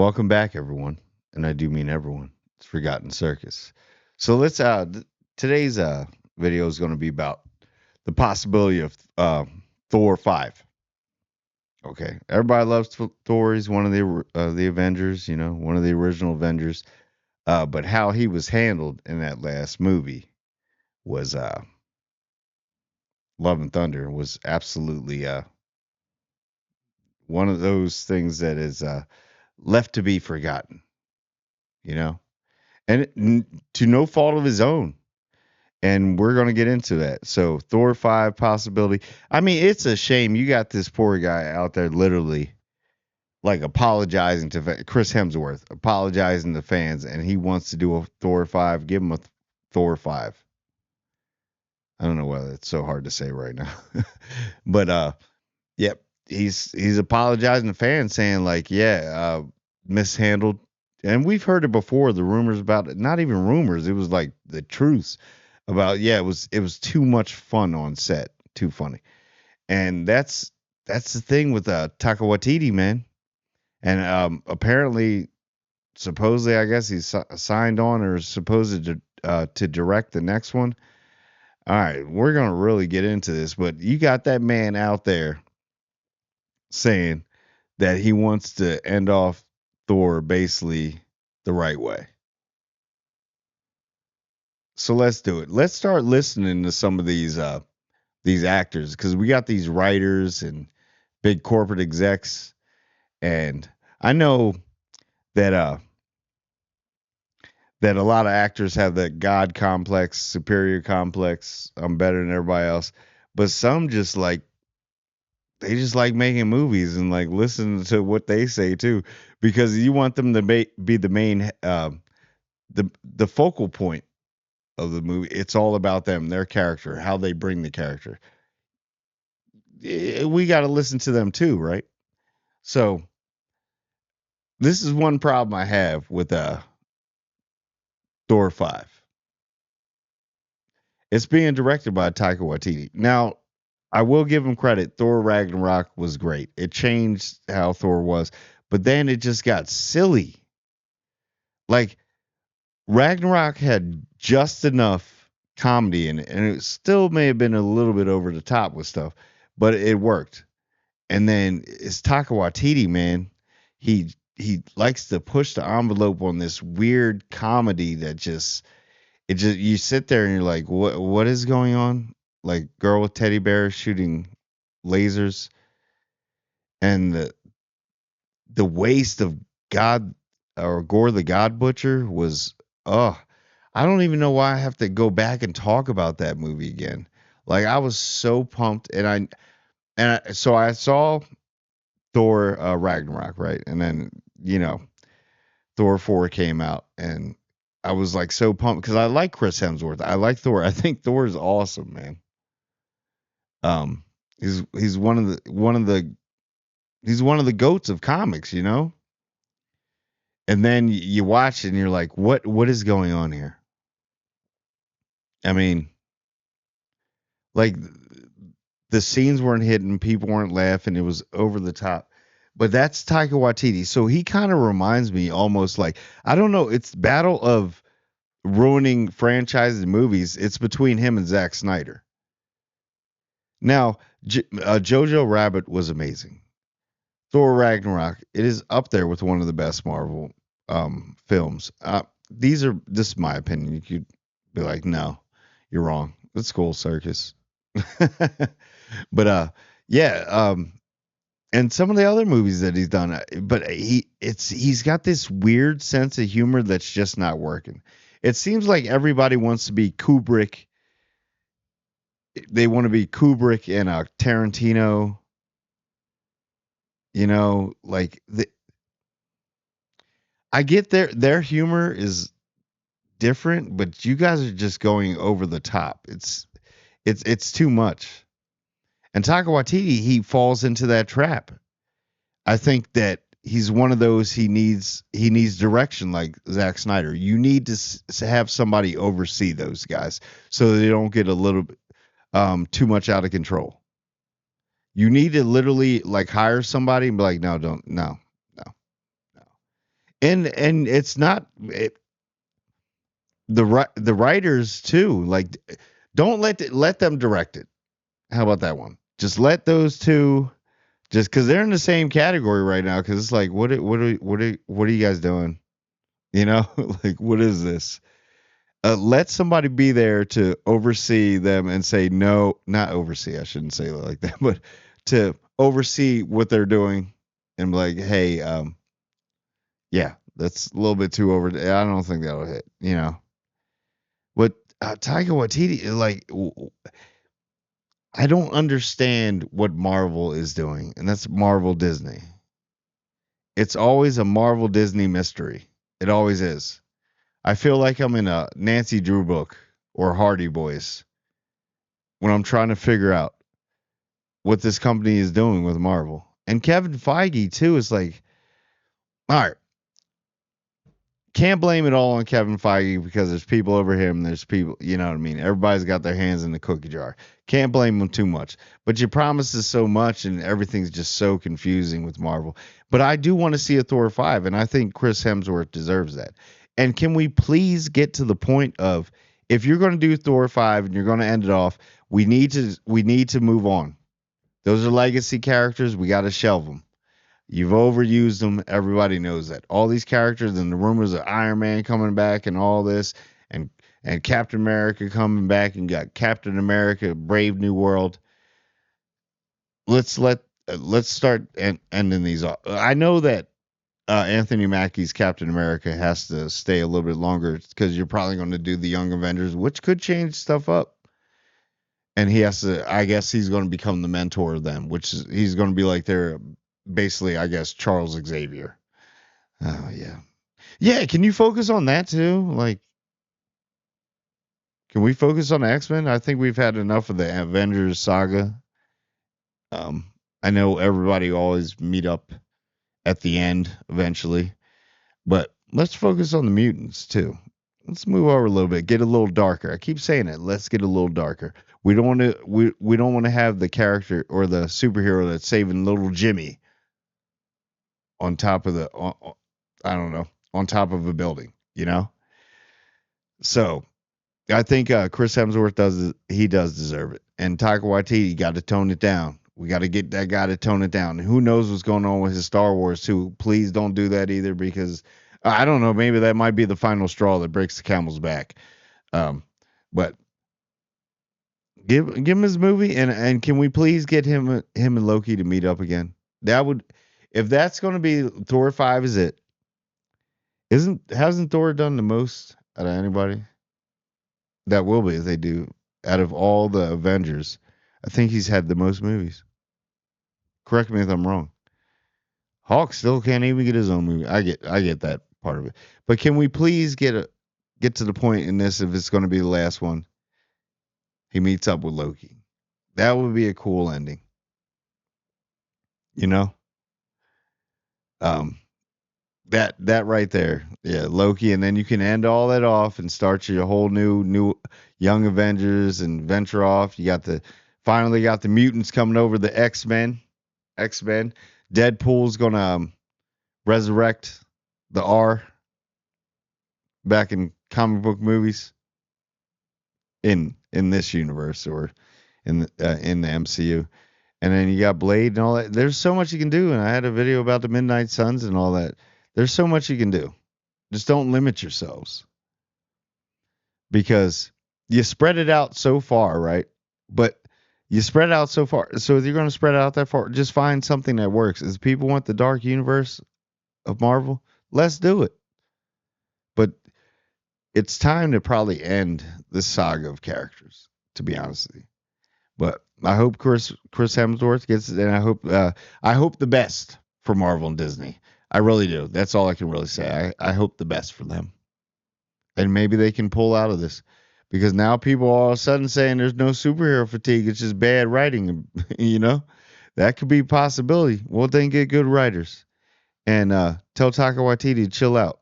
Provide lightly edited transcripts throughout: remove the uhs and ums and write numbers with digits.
Welcome back, everyone, and I do mean everyone. It's Forgotten Circus. So today's video is going to be about the possibility of Thor 5. Okay, everybody loves Thor. He's one of the Avengers, one of the original Avengers. But how he was handled in that last movie was Love and Thunder was absolutely one of those things that is left to be forgotten. You know, and to no fault of his own. And we're going to get into that. So Thor 5 possibility. I mean, it's a shame you got this poor guy out there literally like apologizing to Chris Hemsworth, apologizing to fans, and he wants to do a Thor 5. Give him a Thor 5. I don't know whether it's so hard to say right now. But yep, he's apologizing to fans saying like, yeah, mishandled. And we've heard it before, the rumors about it, not even rumors, it was like the truths about yeah, it was too much fun on set, too funny. And that's the thing with Taika Waititi, man. And apparently, supposedly, I guess he's signed on or supposed to direct the next one. All right, we're gonna really get into this, but you got that man out there saying that he wants to end off Thor basically the right way. So let's do it. Let's start listening to some of these actors because we got these writers and big corporate execs, and I know that that a lot of actors have that god complex, superior complex. I'm better than everybody else, but some just like they just like making movies and like listen to what they say too, because you want them to be the main the focal point of the movie. It's all about them, their character, how they bring the character. We got to listen to them too, right? So this is one problem I have with Thor 5. It's being directed by Taika Waititi. Now, I will give him credit. Thor Ragnarok was great. It changed how Thor was, but then it just got silly. Like Ragnarok had just enough comedy in it, and it still may have been a little bit over the top with stuff, but it worked. And then it's Taika Waititi, man. He likes to push the envelope on this weird comedy that just it just you sit there and you're like, what is going on? Like girl with teddy bears shooting lasers and the waste of God or Gore the God Butcher was I don't even know why I have to go back and talk about that movie again. Like I was so pumped so I saw Thor Ragnarok, right? And then, you know, Thor 4 came out and I was like so pumped because I like Chris Hemsworth. I like Thor. I think Thor is awesome, man. Um he's one of the goats of comics, you know? And then you watch it and you're like, what is going on here? I mean, like the scenes weren't hitting, people weren't laughing, it was over the top. But that's Taika Waititi. So he kind of reminds me almost like I don't know, it's battle of ruining franchises and movies. It's between him and Zack Snyder. Now, Jojo Rabbit was amazing. Thor Ragnarok, it is up there with one of the best Marvel films. This is my opinion. You could be like, no, you're wrong. It's cool, circus. But yeah, and some of the other movies that he's done, but he's got this weird sense of humor that's just not working. It seems like everybody wants to be Kubrick. They want to be Kubrick and Tarantino. You know, like I get their humor is different, but you guys are just going over the top. It's too much. And Taika Waititi, he falls into that trap. I think that he's one of those he needs direction like Zack Snyder. You need to have somebody oversee those guys so they don't get a little bit too much out of control. You need to literally like hire somebody and be like, no, don't, no, no, no. And it's not the writers too. Like, don't let them direct it. How about that one? Just let those two. Just because they're in the same category right now. Because it's like, what are you guys doing? You know, like, what is this? Let somebody be there to oversee them and say no, not oversee. I shouldn't say it like that, but to oversee what they're doing and be like, hey, yeah, that's a little bit too over. I don't think that'll hit. You know, but Taika Waititi, like, I don't understand what Marvel is doing, and that's Marvel Disney. It's always a Marvel Disney mystery. It always is. I feel like I'm in a Nancy Drew book or Hardy Boys when I'm trying to figure out what this company is doing with Marvel. And Kevin Feige too is like, all right, can't blame it all on Kevin Feige because there's people over him. There's people, you know what I mean? Everybody's got their hands in the cookie jar. Can't blame him too much. But you promises so much and everything's just so confusing with Marvel. But I do want to see a Thor 5, and I think Chris Hemsworth deserves that. And can we please get to the point of if you're going to do Thor 5 and you're going to end it off, we need to move on. Those are legacy characters. We got to shelve them. You've overused them. Everybody knows that. All these characters and the rumors of Iron Man coming back and all this, and and Captain America coming back, and got Captain America Brave New World. Let's start ending these off. I know that Anthony Mackie's Captain America has to stay a little bit longer because you're probably going to do the Young Avengers, which could change stuff up. And he has to. I guess he's going to become the mentor of them, which is he's going to be like their basically, I guess, Charles Xavier. Oh yeah. Yeah, can you focus on that too? Like, can we focus on X Men? I think we've had enough of the Avengers saga. Um, I know everybody always meet up at the end eventually, but let's focus on the mutants too. Let's move over a little bit, get a little darker. I keep saying it. Let's get a little darker. We don't want to have the character or the superhero that's saving little Jimmy on top of I don't know, on top of a building. You know, so I think Chris Hemsworth does deserve it, and Taika Waititi got to tone it down. We got to get that guy to tone it down. Who knows what's going on with his Star Wars too? Please don't do that either, because I don't know. Maybe that might be the final straw that breaks the camel's back. Um, but give him his movie, and can we please get him and Loki to meet up again? That would, if that's going to be Thor 5, is it? Isn't hasn't Thor done the most out of anybody? That will be if they do. Out of all the Avengers, I think he's had the most movies. Correct me if I'm wrong. Hawk still can't even get his own movie. I get that part of it. But can we please get to the point in this, if it's going to be the last one, he meets up with Loki. That would be a cool ending. You know? Um that right there. Yeah, Loki, and then you can end all that off and start your whole new young Avengers and venture off. You got the finally got the mutants coming over, the X-Men. X-Men. Deadpool's gonna resurrect the R back in comic book movies in this universe or in the MCU. And then you got Blade and all that. There's so much you can do, and I had a video about the Midnight Suns and all that. There's so much you can do. Just don't limit yourselves because you spread it out so far, right? But you spread it out so far. So if you're going to spread it out that far, just find something that works. If people want the dark universe of Marvel, let's do it. But it's time to probably end this saga of characters, to be honest with you. But I hope Chris Hemsworth gets it, and I hope the best for Marvel and Disney. I really do. That's all I can really say. I hope the best for them, and maybe they can pull out of this, because now people are all of a sudden saying there's no superhero fatigue. It's just bad writing. You know, that could be a possibility. Well, then get good writers and tell Taika Waititi to chill out.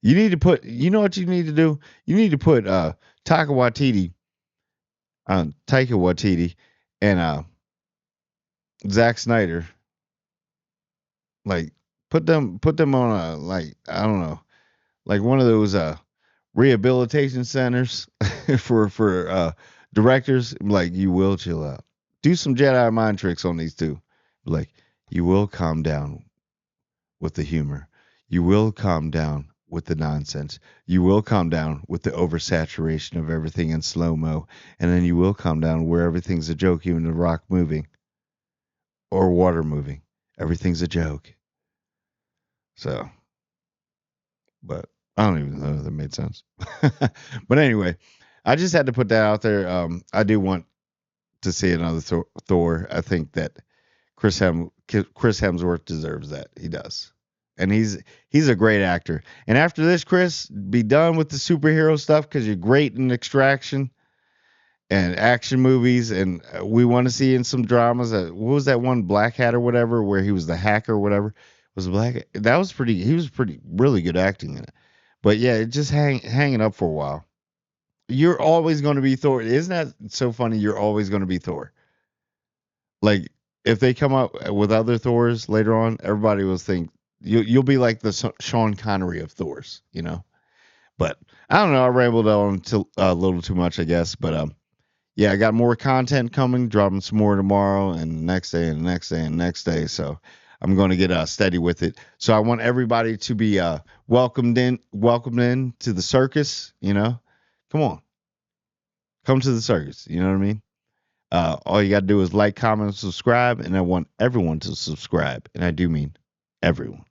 You need to put. You know what you need to do? You need to put Taika Waititi and Zack Snyder, like, Put them on a, like, I don't know, like one of those rehabilitation centers for directors. Like, you will chill out. Do some Jedi mind tricks on these two. Like, you will calm down with the humor. You will calm down with the nonsense. You will calm down with the oversaturation of everything in slow mo, and then you will calm down where everything's a joke, even the rock moving or water moving. Everything's a joke. So, but I don't even know if that made sense. But anyway, I just had to put that out there. I do want to see another Thor. I think that Chris Hemsworth deserves that. He does, and he's a great actor. And after this, Chris, be done with the superhero stuff because you're great in Extraction and action movies, and we want to see you in some dramas. What was that one, Black Hat or whatever, where he was the hacker or whatever? Was Black? That was pretty. He was pretty really good acting in it. But yeah, it just hanging up for a while. You're always going to be Thor. Isn't that so funny? You're always going to be Thor. Like, if they come up with other Thors later on, everybody will think you'll be like the Sean Connery of Thors, you know. But I don't know. I rambled on a little too much, I guess. But yeah, I got more content coming, dropping some more tomorrow and the next day and the next day and the next day. So I'm going to get steady with it. So I want everybody to be welcomed in to the circus. You know, come on, come to the circus. You know what I mean? All you got to do is like, comment, subscribe, and I want everyone to subscribe, and I do mean everyone.